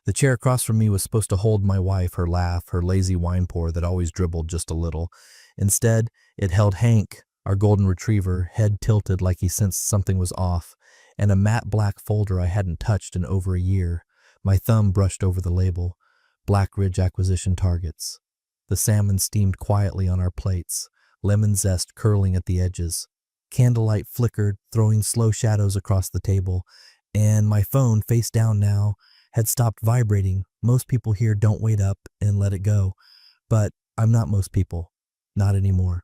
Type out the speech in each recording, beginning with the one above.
The chair across from me was supposed to hold my wife, her laugh, her lazy wine pour that always dribbled just a little. Instead, it held Hank, our golden retriever, head tilted like he sensed something was off, and a matte black folder I hadn't touched in over a year. My thumb brushed over the label, Black Ridge Acquisition Targets. The salmon steamed quietly on our plates, lemon zest curling at the edges. Candlelight flickered, throwing slow shadows across the table, and my phone, face down now, had stopped vibrating. Most people here don't wait up and let it go, but I'm not most people. Not anymore.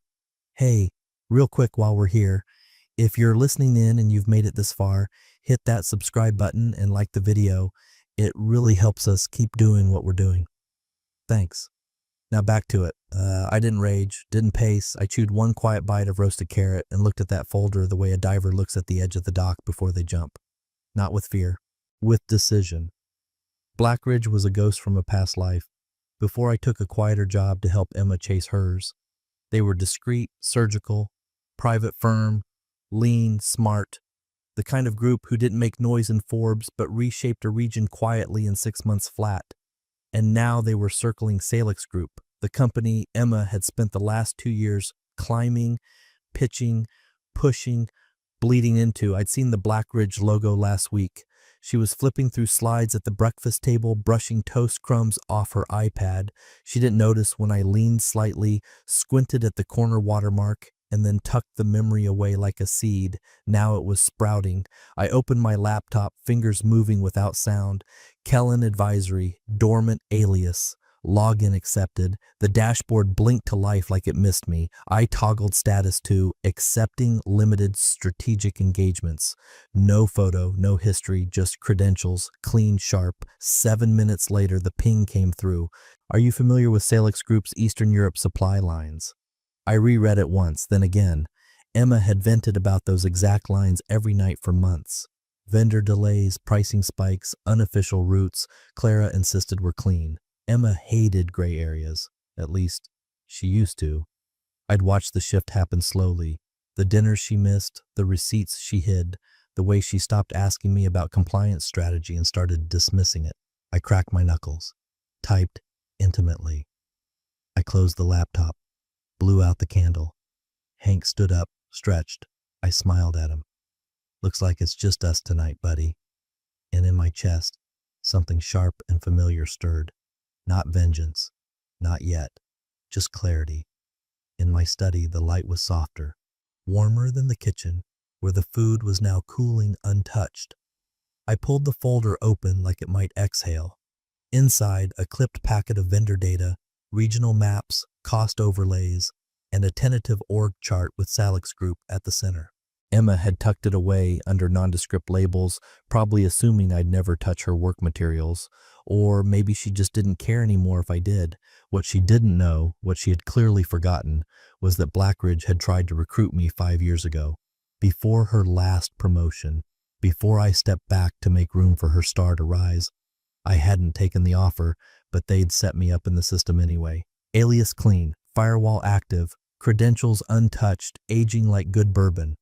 Hey, real quick while we're here, if you're listening in and you've made it this far, hit that subscribe button and like the video. It really helps us keep doing what we're doing. Thanks. Now back to it. I didn't rage, didn't pace. I chewed one quiet bite of roasted carrot and looked at that folder the way a diver looks at the edge of the dock before they jump. Not with fear, with decision. Black Ridge was a ghost from a past life, before I took a quieter job to help Emma chase hers. They were discreet, surgical, private firm, lean, smart, the kind of group who didn't make noise in Forbes but reshaped a region quietly in 6 months flat. And now they were circling Salix Group, the company Emma had spent the last 2 years climbing, pitching, pushing, bleeding into. I'd seen the Black Ridge logo last week. She was flipping through slides at the breakfast table, brushing toast crumbs off her iPad. She didn't notice when I leaned slightly, squinted at the corner watermark, and then tucked the memory away like a seed. Now it was sprouting. I opened my laptop, fingers moving without sound. Kellen Advisory, dormant alias. Login accepted. The dashboard blinked to life like it missed me. I toggled status to accepting limited strategic engagements. No photo, no history, just credentials, clean, sharp. 7 minutes later, the ping came through. Are you familiar with Salix Group's Eastern Europe supply lines? I reread it once, then again. Emma had vented about those exact lines every night for months. Vendor delays, pricing spikes, unofficial routes, Clara insisted were clean. Emma hated gray areas. At least, she used to. I'd watched the shift happen slowly. The dinners she missed, the receipts she hid, the way she stopped asking me about compliance strategy and started dismissing it. I cracked my knuckles. Typed intimately. I closed the laptop. Blew out the candle. Hank stood up, stretched. I smiled at him. Looks like it's just us tonight, buddy. And in my chest, something sharp and familiar stirred. Not vengeance. Not yet. Just clarity. In my study, the light was softer, warmer than the kitchen, where the food was now cooling untouched. I pulled the folder open like it might exhale. Inside, a clipped packet of vendor data, regional maps, cost overlays, and a tentative org chart with Salix Group at the center. Emma had tucked it away under nondescript labels, probably assuming I'd never touch her work materials, or maybe she just didn't care anymore if I did. What she didn't know, what she had clearly forgotten, was that Black Ridge had tried to recruit me 5 years ago, before her last promotion, before I stepped back to make room for her star to rise. I hadn't taken the offer, but they'd set me up in the system anyway. Alias clean, firewall active, credentials untouched, aging like good bourbon.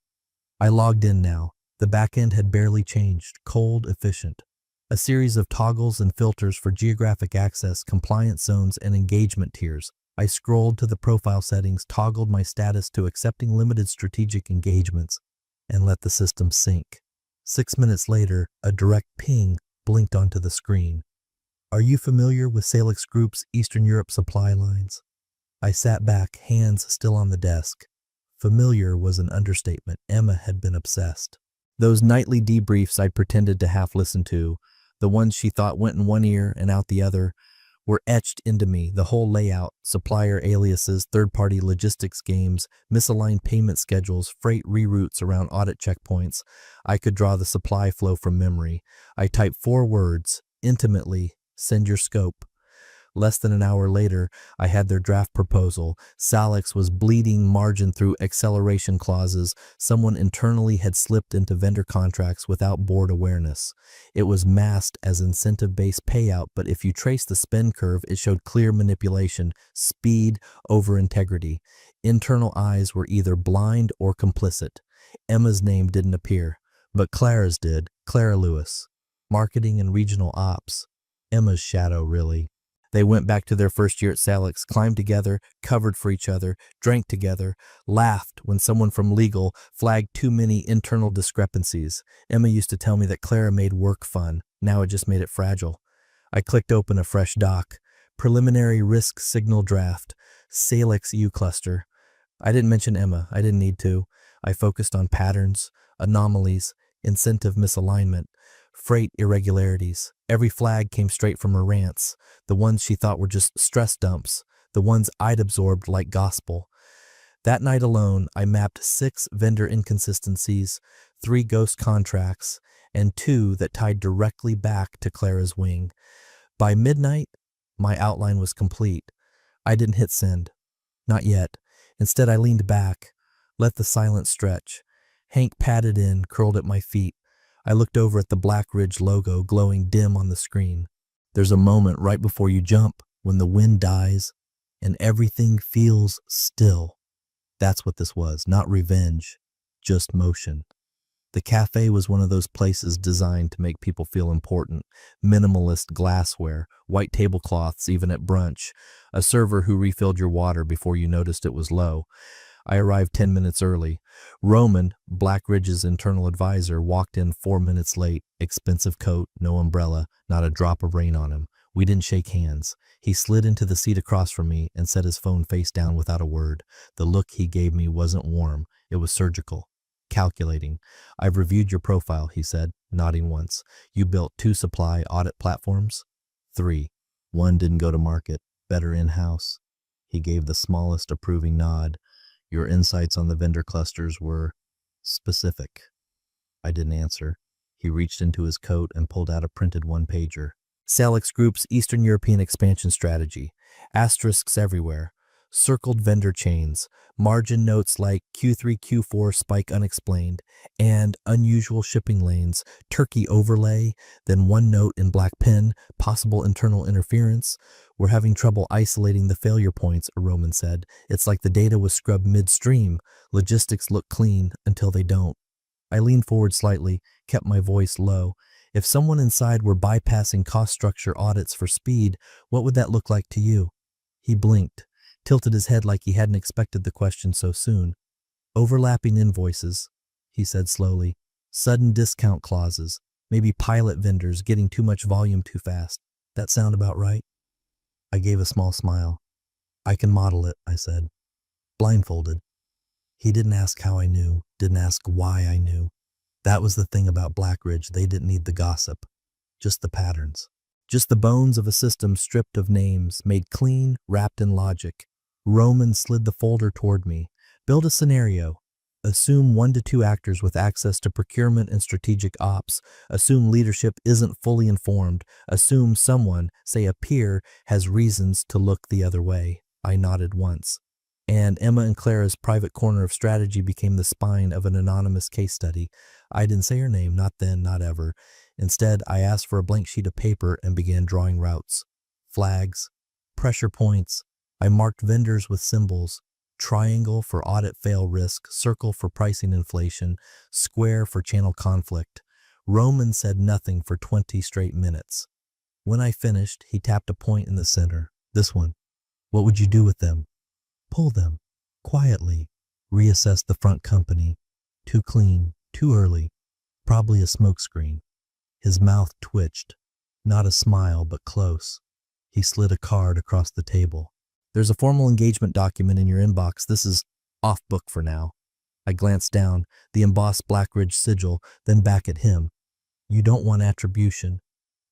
I logged in now. The backend had barely changed, cold, efficient. A series of toggles and filters for geographic access, compliance zones, and engagement tiers. I scrolled to the profile settings, toggled my status to accepting limited strategic engagements, and let the system sync. 6 minutes later, a direct ping blinked onto the screen. Are you familiar with Salix Group's Eastern Europe supply lines? I sat back, hands still on the desk. Familiar was an understatement. Emma had been obsessed. Those nightly debriefs I'd pretended to half listen to, the ones she thought went in one ear and out the other, were etched into me. The whole layout, supplier aliases, third-party logistics games, misaligned payment schedules, freight reroutes around audit checkpoints. I could draw the supply flow from memory. I typed 4 words, intimately, send your scope. Less than an hour later, I had their draft proposal. Salix was bleeding margin through acceleration clauses. Someone internally had slipped into vendor contracts without board awareness. It was masked as incentive-based payout, but if you trace the spend curve, it showed clear manipulation, speed over integrity. Internal eyes were either blind or complicit. Emma's name didn't appear, but Clara's did, Clara Lewis. Marketing and regional ops. Emma's shadow, really. They went back to their first year at Salix, climbed together, covered for each other, drank together, laughed when someone from legal flagged too many internal discrepancies. Emma used to tell me that Clara made work fun. Now it just made it fragile. I clicked open a fresh doc. Preliminary risk signal draft. Salix U cluster. I didn't mention Emma. I didn't need to. I focused on patterns, anomalies, incentive misalignment, freight irregularities. Every flag came straight from her rants, the ones she thought were just stress dumps, the ones I'd absorbed like gospel. That night alone, I mapped 6 vendor inconsistencies, 3 ghost contracts, and 2 that tied directly back to Clara's wing. By midnight, my outline was complete. I didn't hit send. Not yet. Instead, I leaned back, let the silence stretch. Hank padded in, curled at my feet. I looked over at the Black Ridge logo glowing dim on the screen. There's a moment right before you jump, when the wind dies and everything feels still. That's what this was, not revenge, just motion. The cafe was one of those places designed to make people feel important. Minimalist glassware, white tablecloths even at brunch, a server who refilled your water before you noticed it was low. I arrived 10 minutes early. Roman, Black Ridge's internal advisor, walked in 4 minutes late. Expensive coat, no umbrella, not a drop of rain on him. We didn't shake hands. He slid into the seat across from me and set his phone face down without a word. The look he gave me wasn't warm. It was surgical. Calculating. I've reviewed your profile, he said, nodding once. You built 2 supply audit platforms? 3. 1 didn't go to market. Better in-house. He gave the smallest approving nod. Your insights on the vendor clusters were specific. I didn't answer. He reached into his coat and pulled out a printed 1-pager. Salix Group's Eastern European expansion strategy. Asterisks everywhere. Circled vendor chains, margin notes like Q3, Q4 spike unexplained, and unusual shipping lanes, Turkey overlay, then 1 note in black pen, possible internal interference. We're having trouble isolating the failure points, a Roman said. It's like the data was scrubbed midstream. Logistics look clean until they don't. I leaned forward slightly, kept my voice low. If someone inside were bypassing cost structure audits for speed, what would that look like to you? He blinked, tilted his head like he hadn't expected the question so soon. Overlapping invoices, he said slowly. Sudden discount clauses. Maybe pilot vendors getting too much volume too fast. That sound about right? I gave a small smile. I can model it, I said. Blindfolded. He didn't ask how I knew, didn't ask why I knew. That was the thing about Black Ridge. They didn't need the gossip, just the patterns. Just the bones of a system stripped of names, made clean, wrapped in logic. Roman slid the folder toward me. Build a scenario. Assume 1 to 2 actors with access to procurement and strategic ops. Assume leadership isn't fully informed. Assume someone, say a peer, has reasons to look the other way. I nodded once. And Emma and Clara's private corner of strategy became the spine of an anonymous case study. I didn't say her name, not then, not ever. Instead, I asked for a blank sheet of paper and began drawing routes. Flags, pressure points. I marked vendors with symbols. Triangle for audit fail risk, circle for pricing inflation, square for channel conflict. Roman said nothing for 20 straight minutes. When I finished, he tapped a point in the center. This one. What would you do with them? Pull them. Quietly. Reassess the front company. Too clean. Too early. Probably a smokescreen. His mouth twitched. Not a smile, but close. He slid a card across the table. There's a formal engagement document in your inbox. This is off book for now. I glanced down, the embossed Black Ridge sigil, then back at him. You don't want attribution.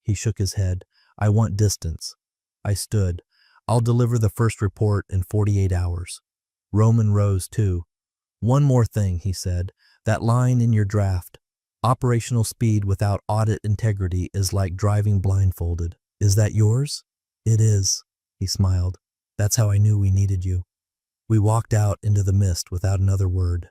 He shook his head. I want distance. I stood. I'll deliver the first report in 48 hours. Roman rose too. One more thing, he said. That line in your draft. Operational speed without audit integrity is like driving blindfolded. Is that yours? It is, he smiled. That's how I knew we needed you. We walked out into the mist without another word.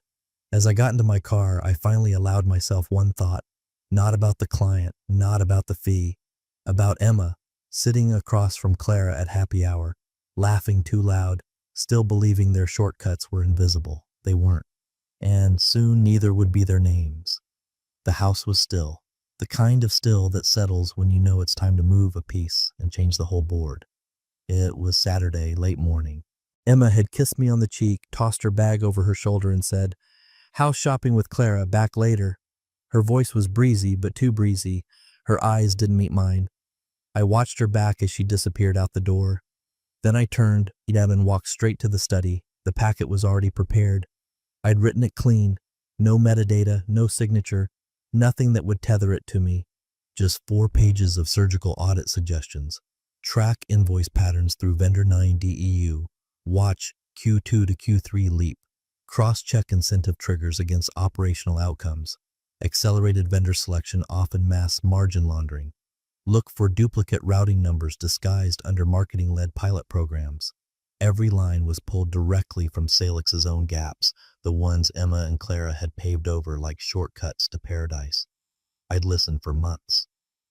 As I got into my car, I finally allowed myself one thought. Not about the client, not about the fee. About Emma, sitting across from Clara at happy hour, laughing too loud, still believing their shortcuts were invisible. They weren't. And soon neither would be their names. The house was still. The kind of still that settles when you know it's time to move a piece and change the whole board. It was Saturday, late morning. Emma had kissed me on the cheek, tossed her bag over her shoulder, and said, "House shopping with Clara, back later." Her voice was breezy, but too breezy. Her eyes didn't meet mine. I watched her back as she disappeared out the door. Then I turned, and walked straight to the study. The packet was already prepared. I'd written it clean. No metadata, no signature, nothing that would tether it to me. Just 4 pages of surgical audit suggestions. Track invoice patterns through vendor 9 DEU. Watch Q2 to Q3 leap. Cross-check incentive triggers against operational outcomes. Accelerated vendor selection often masks margin laundering. Look for duplicate routing numbers disguised under marketing-led pilot programs. Every line was pulled directly from Salix's own gaps, the ones Emma and Clara had paved over like shortcuts to paradise. I'd listened for months.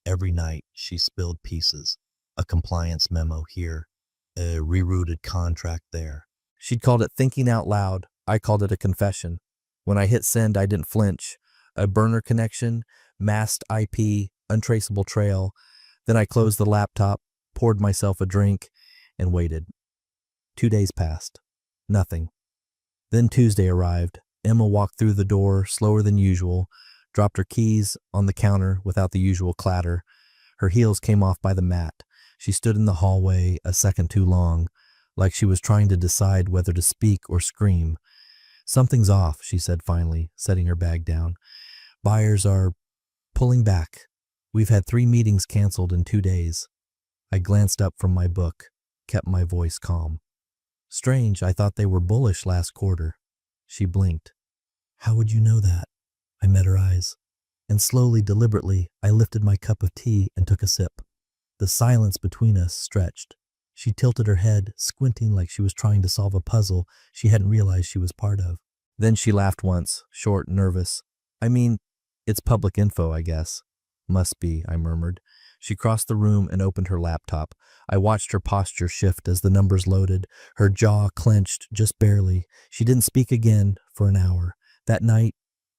Every night, she spilled pieces. A compliance memo here, a rerouted contract there. She'd called it thinking out loud. I called it a confession. When I hit send, I didn't flinch. A burner connection, masked IP, untraceable trail. Then I closed the laptop, poured myself a drink, and waited. 2 days passed. Nothing. Then Tuesday arrived. Emma walked through the door, slower than usual, dropped her keys on the counter without the usual clatter. Her heels came off by the mat. She stood in the hallway a second too long, like she was trying to decide whether to speak or scream. "Something's off," she said finally, setting her bag down. "Buyers are pulling back. We've had 3 meetings canceled in 2 days." I glanced up from my book, kept my voice calm. "Strange, I thought they were bullish last quarter." She blinked. "How would you know that?" I met her eyes, and slowly, deliberately, I lifted my cup of tea and took a sip. The silence between us stretched. She tilted her head, squinting like she was trying to solve a puzzle she hadn't realized she was part of. Then she laughed once, short, nervous. "I mean, it's public info, I guess." "Must be," I murmured. She crossed the room and opened her laptop. I watched her posture shift as the numbers loaded. Her jaw clenched, just barely. She didn't speak again for an hour. That night,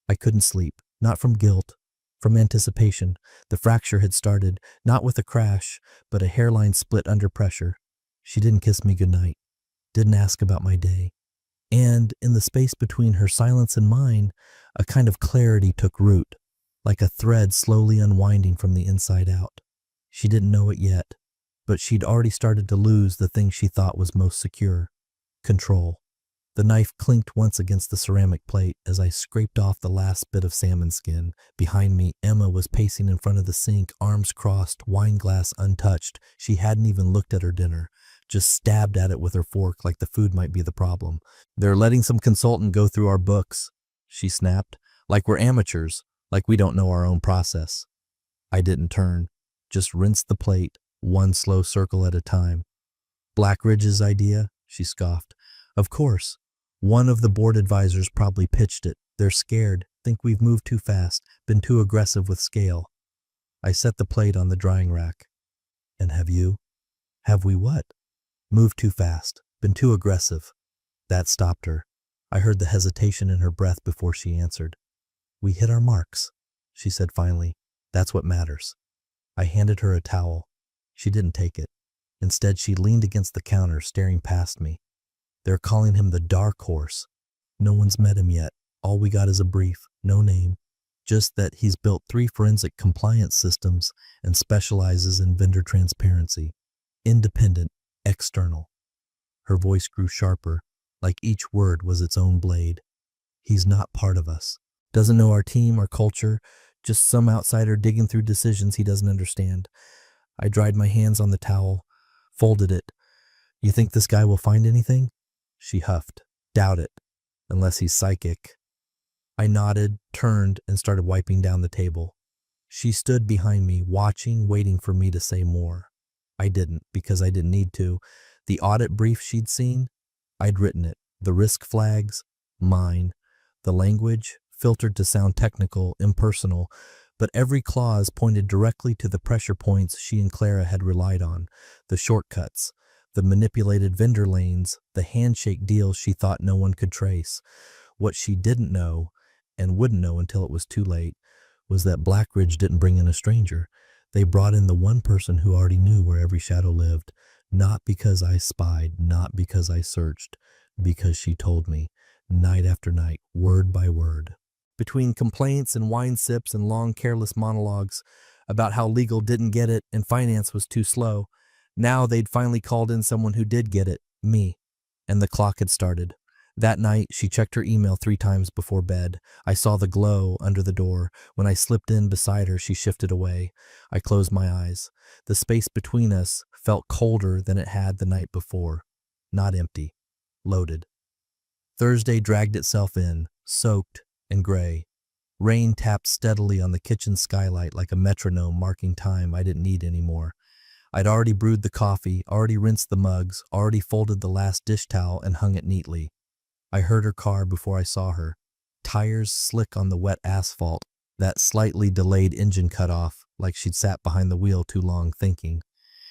I couldn't sleep. Not from guilt, from anticipation. The fracture had started, not with a crash, but a hairline split under pressure. She didn't kiss me goodnight, didn't ask about my day. And in the space between her silence and mine, a kind of clarity took root, like a thread slowly unwinding from the inside out. She didn't know it yet, but she'd already started to lose the thing she thought was most secure: control. The knife clinked once against the ceramic plate as I scraped off the last bit of salmon skin. Behind me, Emma was pacing in front of the sink, arms crossed, wine glass untouched. She hadn't even looked at her dinner, just stabbed at it with her fork like the food might be the problem. "They're letting some consultant go through our books," she snapped, "like we're amateurs, like we don't know our own process." I didn't turn, just rinsed the plate, one slow circle at a time. "Blackridge's idea?" she scoffed. "Of course. One of the board advisors probably pitched it. They're scared, think we've moved too fast, been too aggressive with scale." I set the plate on the drying rack. "And have you?" "Have we what?" "Moved too fast, been too aggressive." That stopped her. I heard the hesitation in her breath before she answered. "We hit our marks," she said finally. "That's what matters." I handed her a towel. She didn't take it. Instead, she leaned against the counter, staring past me. "They're calling him the Dark Horse. No one's met him yet. All we got is a brief, no name. Just that he's built 3 forensic compliance systems and specializes in vendor transparency. Independent, external." Her voice grew sharper, like each word was its own blade. "He's not part of us. Doesn't know our team, our culture, just some outsider digging through decisions he doesn't understand." I dried my hands on the towel, folded it. "You think this guy will find anything?" She huffed. "Doubt it, unless he's psychic." I nodded, turned, and started wiping down the table. She stood behind me, watching, waiting for me to say more. I didn't, because I didn't need to. The audit brief she'd seen, I'd written it. The risk flags, mine. The language, filtered to sound technical, impersonal, but every clause pointed directly to the pressure points she and Clara had relied on, the shortcuts, the manipulated vendor lanes, the handshake deals she thought no one could trace. What she didn't know, and wouldn't know until it was too late, was that Blackridge didn't bring in a stranger. They brought in the one person who already knew where every shadow lived. Not because I spied, not because I searched, because she told me, night after night, word by word. Between complaints and wine sips and long, careless monologues about how legal didn't get it and finance was too slow, now they'd finally called in someone who did get it, me. And the clock had started. That night, she checked her email 3 times before bed. I saw the glow under the door. When I slipped in beside her, she shifted away. I closed my eyes. The space between us felt colder than it had the night before. Not empty. Loaded. Thursday dragged itself in, soaked and gray. Rain tapped steadily on the kitchen skylight like a metronome marking time I didn't need anymore. I'd already brewed the coffee, already rinsed the mugs, already folded the last dish towel and hung it neatly. I heard her car before I saw her. Tires slick on the wet asphalt, that slightly delayed engine cut off, like she'd sat behind the wheel too long thinking.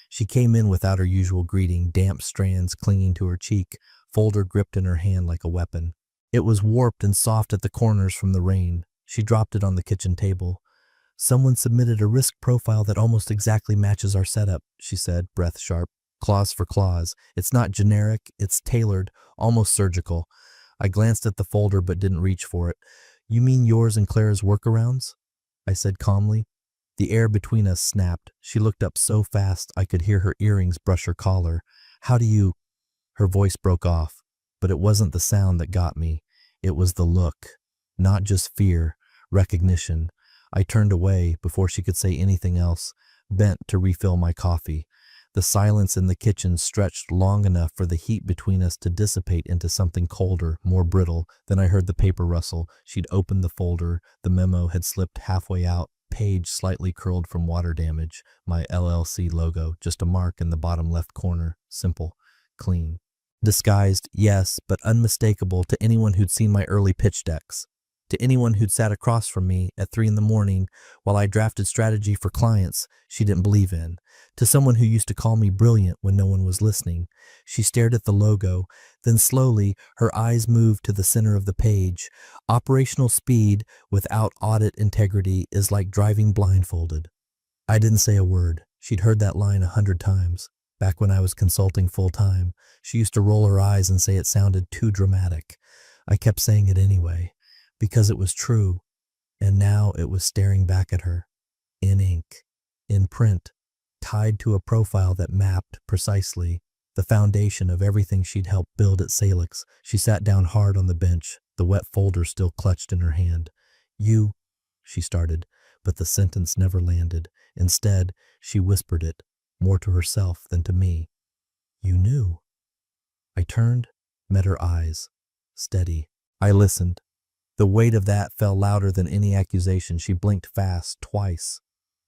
She came in without her usual greeting, damp strands clinging to her cheek, folder gripped in her hand like a weapon. It was warped and soft at the corners from the rain. She dropped it on the kitchen table. Someone submitted a risk profile that almost exactly matches our setup, she said, breath sharp. Clause for clause. It's not generic, it's tailored, almost surgical. I glanced at the folder but didn't reach for it. You mean yours and Clara's workarounds? I said calmly. The air between us snapped. She looked up so fast I could hear her earrings brush her collar. How do you... Her voice broke off, but it wasn't the sound that got me. It was the look. Not just fear, recognition. I turned away before she could say anything else, bent to refill my coffee. The silence in the kitchen stretched long enough for the heat between us to dissipate into something colder, more brittle. Then I heard the paper rustle. She'd opened the folder. The memo had slipped halfway out, page slightly curled from water damage. My LLC logo, just a mark in the bottom left corner. Simple, clean. Disguised, yes, but unmistakable to anyone who'd seen my early pitch decks. To anyone who'd sat across from me at 3 a.m. while I drafted strategy for clients she didn't believe in. To someone who used to call me brilliant when no one was listening. She stared at the logo, then slowly her eyes moved to the center of the page. Operational speed without audit integrity is like driving blindfolded. I didn't say a word. She'd heard that line 100 times. Back when I was consulting full-time, she used to roll her eyes and say it sounded too dramatic. I kept saying it anyway, because it was true, and now it was staring back at her, in ink, in print, tied to a profile that mapped precisely the foundation of everything she'd helped build at Salix. She sat down hard on the bench, the wet folder still clutched in her hand. You, she started, but the sentence never landed. Instead, she whispered it, more to herself than to me. You knew. I turned, met her eyes, steady. I listened. The weight of that fell louder than any accusation. She blinked fast, twice,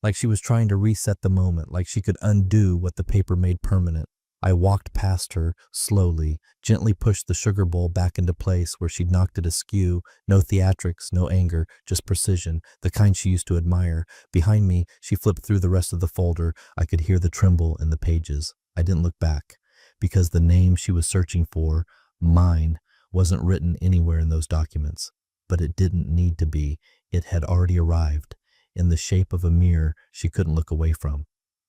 like she was trying to reset the moment, like she could undo what the paper made permanent. I walked past her, slowly, gently pushed the sugar bowl back into place where she'd knocked it askew. No theatrics, no anger, just precision, the kind she used to admire. Behind me, she flipped through the rest of the folder. I could hear the tremble in the pages. I didn't look back, because the name she was searching for, mine, wasn't written anywhere in those documents. But it didn't need to be. It had already arrived, in the shape of a mirror she couldn't look away from.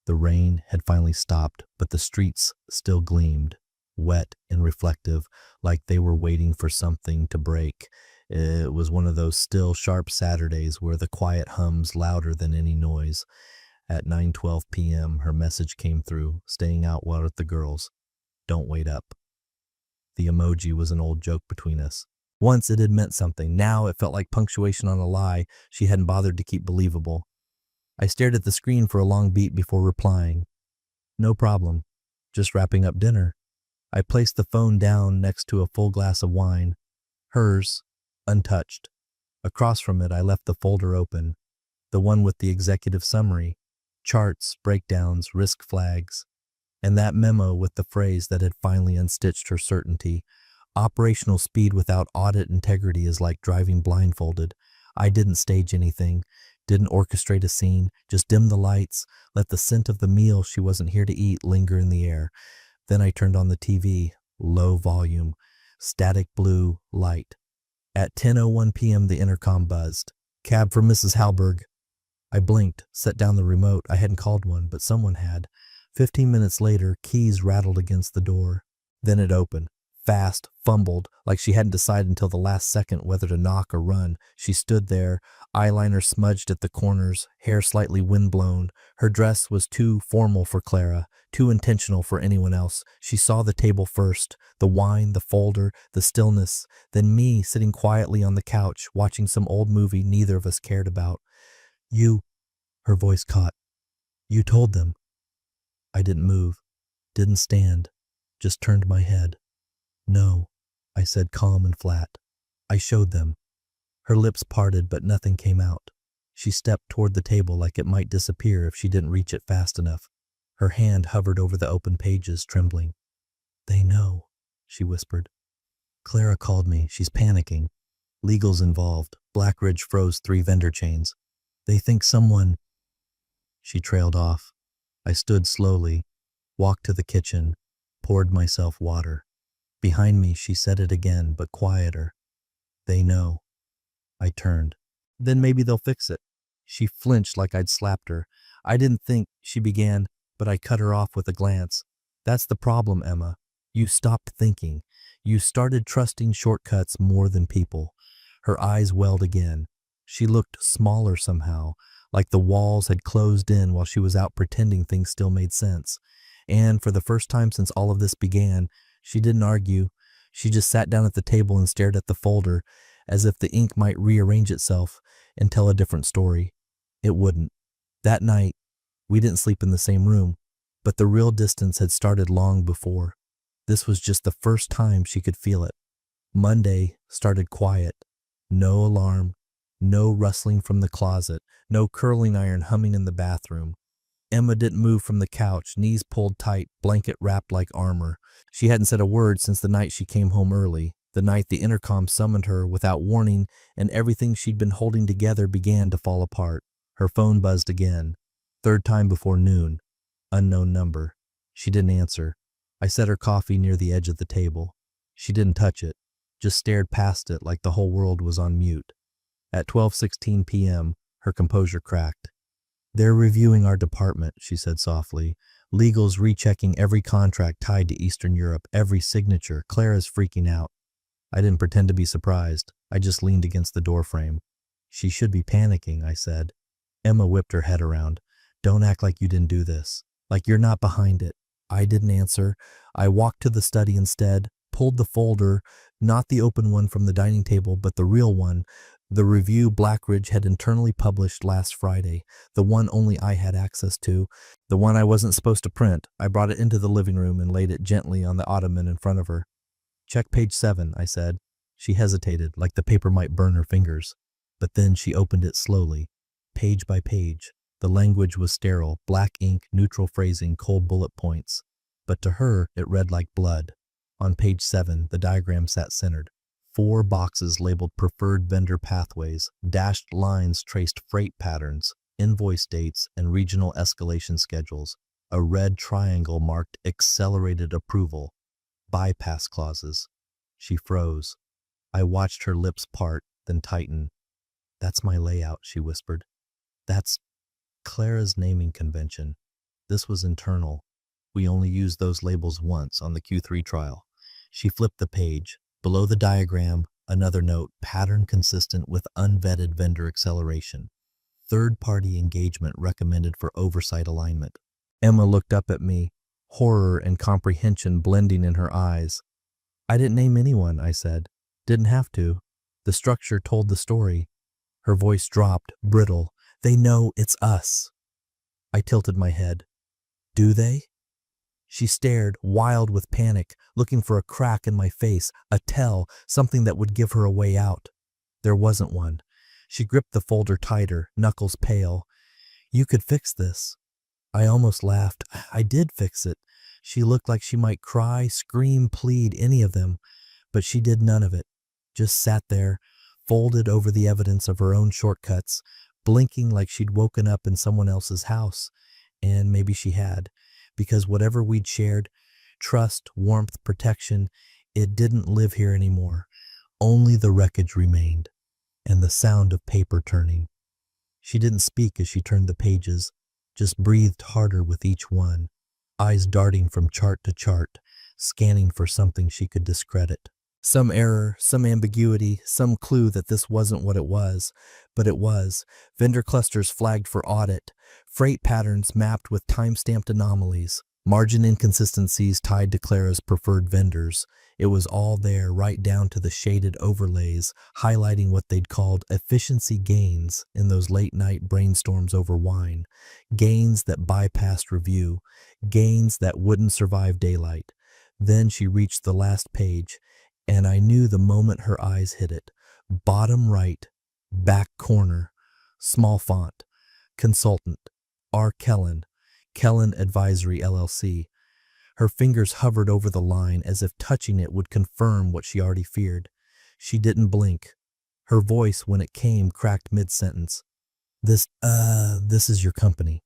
The rain had finally stopped, but the streets still gleamed, wet and reflective, like they were waiting for something to break. It was one of those still, sharp Saturdays where the quiet hums louder than any noise. At 9:12 p.m., her message came through, staying out well with the girls. Don't wait up. The emoji was an old joke between us. Once it had meant something. Now it felt like punctuation on a lie she hadn't bothered to keep believable. I stared at the screen for a long beat before replying. No problem. Just wrapping up dinner. I placed the phone down next to a full glass of wine. Hers, untouched. Across from it, I left the folder open. The one with the executive summary, charts, breakdowns, risk flags, and that memo with the phrase that had finally unstitched her certainty. Operational speed without audit integrity is like driving blindfolded. I didn't stage anything, didn't orchestrate a scene, just dim the lights, let the scent of the meal she wasn't here to eat linger in the air. Then I turned on the TV, low volume, static blue light. At 10:01 p.m. the intercom buzzed. Cab for Mrs. Halberg. I blinked, set down the remote. I hadn't called one, but someone had. 15 minutes later, keys rattled against the door. Then it opened. Fast, fumbled, like she hadn't decided until the last second whether to knock or run. She stood there, eyeliner smudged at the corners, hair slightly windblown. Her dress was too formal for Clara, too intentional for anyone else. She saw the table first, the wine, the folder, the stillness, then me sitting quietly on the couch, watching some old movie neither of us cared about. You, her voice caught. You told them. I didn't move, didn't stand, just turned my head. No, I said calm and flat. I showed them. Her lips parted, but nothing came out. She stepped toward the table like it might disappear if she didn't reach it fast enough. Her hand hovered over the open pages, trembling. They know, she whispered. Clara called me. She's panicking. Legal's involved. Blackridge froze 3 vendor chains. They think someone... She trailed off. I stood slowly, walked to the kitchen, poured myself water. Behind me, she said it again, but quieter. They know. I turned. Then maybe they'll fix it. She flinched like I'd slapped her. I didn't think, she began, but I cut her off with a glance. That's the problem, Emma. You stopped thinking. You started trusting shortcuts more than people. Her eyes welled again. She looked smaller somehow, like the walls had closed in while she was out pretending things still made sense. And for the first time since all of this began, she didn't argue. She just sat down at the table and stared at the folder, as if the ink might rearrange itself and tell a different story. It wouldn't. That night, we didn't sleep in the same room, but the real distance had started long before. This was just the first time she could feel it. Monday started quiet. No alarm, no rustling from the closet, no curling iron humming in the bathroom. Emma didn't move from the couch, knees pulled tight, blanket wrapped like armor. She hadn't said a word since the night she came home early, the night the intercom summoned her without warning and everything she'd been holding together began to fall apart. Her phone buzzed again. 3rd time before noon. Unknown number. She didn't answer. I set her coffee near the edge of the table. She didn't touch it, just stared past it like the whole world was on mute. At 12:16 p.m., her composure cracked. They're reviewing our department, she said softly. Legal's rechecking every contract tied to Eastern Europe, every signature. Clara's freaking out. I didn't pretend to be surprised. I just leaned against the doorframe. She should be panicking, I said. Emma whipped her head around. Don't act like you didn't do this. Like you're not behind it. I didn't answer. I walked to the study instead, pulled the folder, not the open one from the dining table, but the real one, the review Blackridge had internally published last Friday, the one only I had access to, the one I wasn't supposed to print. I brought it into the living room and laid it gently on the ottoman in front of her. Check page 7, I said. She hesitated, like the paper might burn her fingers. But then she opened it slowly, page by page. The language was sterile, black ink, neutral phrasing, cold bullet points. But to her, it read like blood. On page 7, the diagram sat centered. 4 boxes labeled preferred vendor pathways, dashed lines traced freight patterns, invoice dates, and regional escalation schedules. A red triangle marked accelerated approval, bypass clauses. She froze. I watched her lips part, then tighten. That's my layout, she whispered. That's Clara's naming convention. This was internal. We only used those labels once on the Q3 trial. She flipped the page. Below the diagram, another note, pattern consistent with unvetted vendor acceleration. Third-party engagement recommended for oversight alignment. Emma looked up at me, horror and comprehension blending in her eyes. I didn't name anyone, I said. Didn't have to. The structure told the story. Her voice dropped, brittle. They know it's us. I tilted my head. Do they? She stared, wild with panic, looking for a crack in my face, a tell, something that would give her a way out. There wasn't one. She gripped the folder tighter, knuckles pale. You could fix this. I almost laughed. I did fix it. She looked like she might cry, scream, plead, any of them. But she did none of it. Just sat there, folded over the evidence of her own shortcuts, blinking like she'd woken up in someone else's house. And maybe she had. Because whatever we'd shared, trust, warmth, protection, it didn't live here anymore. Only the wreckage remained, and the sound of paper turning. She didn't speak as she turned the pages, just breathed harder with each one, eyes darting from chart to chart, scanning for something she could discredit. Some error, some ambiguity, some clue that this wasn't what it was. But it was. Vendor clusters flagged for audit, freight patterns mapped with time-stamped anomalies, margin inconsistencies tied to Clara's preferred vendors. It was all there, right down to the shaded overlays, highlighting what they'd called efficiency gains in those late-night brainstorms over wine. Gains that bypassed review, gains that wouldn't survive daylight. Then she reached the last page, and I knew the moment her eyes hit it. Bottom right, back corner, small font, consultant, R. Kellen, Kellen Advisory LLC. Her fingers hovered over the line as if touching it would confirm what she already feared. She didn't blink. Her voice, when it came, cracked mid-sentence. This is your company.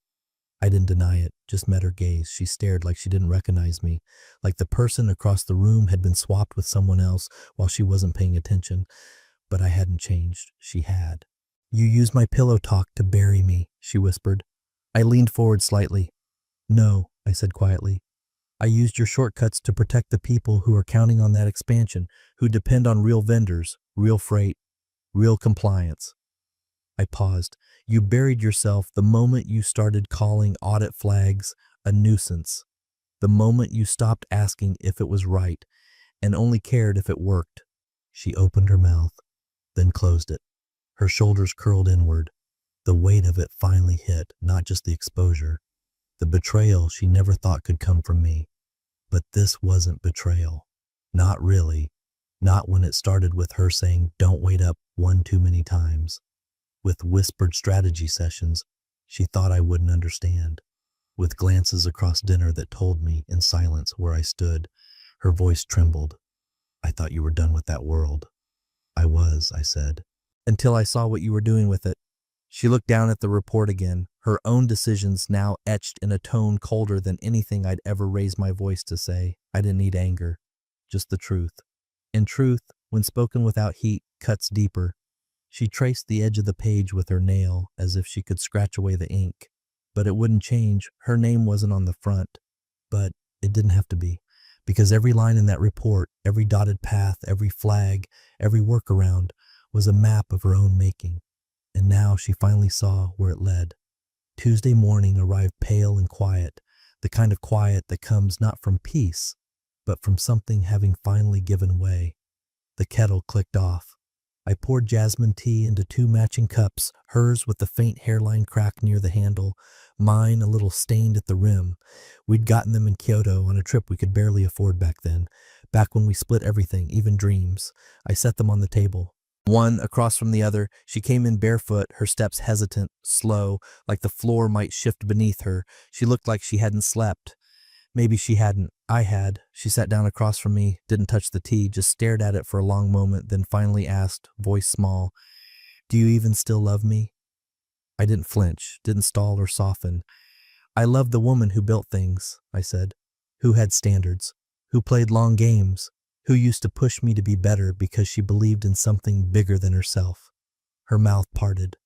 I didn't deny it, just met her gaze. She stared like she didn't recognize me, like the person across the room had been swapped with someone else while she wasn't paying attention. But I hadn't changed. She had. You used my pillow talk to bury me, she whispered. I leaned forward slightly. No, I said quietly. I used your shortcuts to protect the people who are counting on that expansion, who depend on real vendors, real freight, real compliance. I paused. You buried yourself the moment you started calling audit flags a nuisance, the moment you stopped asking if it was right and only cared if it worked. She opened her mouth, then closed it. Her shoulders curled inward. The weight of it finally hit, not just the exposure, the betrayal she never thought could come from me. But this wasn't betrayal. Not really. Not when it started with her saying, "Don't wait up one too many times." With whispered strategy sessions she thought I wouldn't understand. With glances across dinner that told me, in silence, where I stood. Her voice trembled. I thought you were done with that world. I was, I said. Until I saw what you were doing with it. She looked down at the report again, her own decisions now etched in a tone colder than anything I'd ever raised my voice to say. I didn't need anger, just the truth. And truth, when spoken without heat, cuts deeper. She traced the edge of the page with her nail as if she could scratch away the ink. But it wouldn't change. Her name wasn't on the front. But it didn't have to be. Because every line in that report, every dotted path, every flag, every workaround was a map of her own making. And now she finally saw where it led. Tuesday morning arrived pale and quiet, the kind of quiet that comes not from peace, but from something having finally given way. The kettle clicked off. I poured jasmine tea into 2 matching cups, hers with the faint hairline crack near the handle, mine a little stained at the rim. We'd gotten them in Kyoto on a trip we could barely afford back then, back when we split everything, even dreams. I set them on the table. One across from the other, she came in barefoot, her steps hesitant, slow, like the floor might shift beneath her. She looked like she hadn't slept. Maybe she hadn't. I had. She sat down across from me, didn't touch the tea, just stared at it for a long moment, then finally asked, voice small, "Do you even still love me?" I didn't flinch, didn't stall or soften. I loved the woman who built things, I said, who had standards, who played long games, who used to push me to be better because she believed in something bigger than herself. Her mouth parted,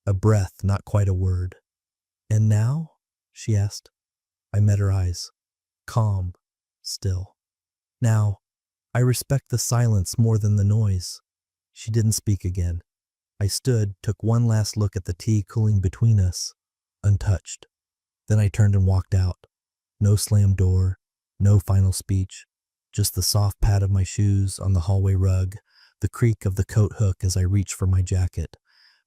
a breath, not quite a word. "And now?" she asked. I met her eyes, calm, still. "Now, I respect the silence more than the noise." She didn't speak again. I stood, took one last look at the tea cooling between us, untouched. Then I turned and walked out. No slammed door, no final speech. Just the soft pad of my shoes on the hallway rug, the creak of the coat hook as I reached for my jacket.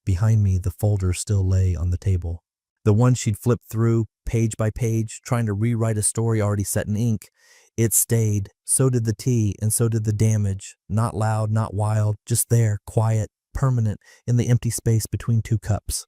Behind me, the folder still lay on the table. The one she'd flipped through, page by page, trying to rewrite a story already set in ink. It stayed. So did the tea, and so did the damage. Not loud, not wild, just there, quiet, permanent, in the empty space between 2 cups.